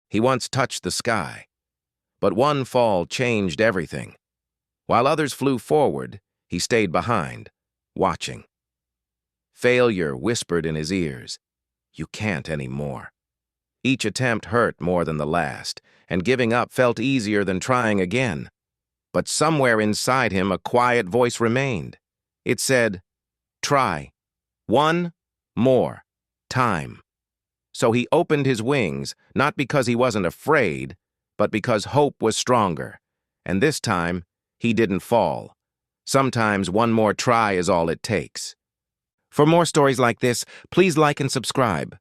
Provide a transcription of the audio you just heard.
He once touched the sky. But one fall changed everything. While others flew forward, he stayed behind, watching. Failure whispered in his ears, "You can't anymore." Each attempt hurt more than the last, and giving up felt easier than trying again. But somewhere inside him, a quiet voice remained. It said, "Try. One more time." So he opened his wings, not because he wasn't afraid, but because hope was stronger. And this time, he didn't fall. Sometimes one more try is all it takes. For more stories like this, please like and subscribe.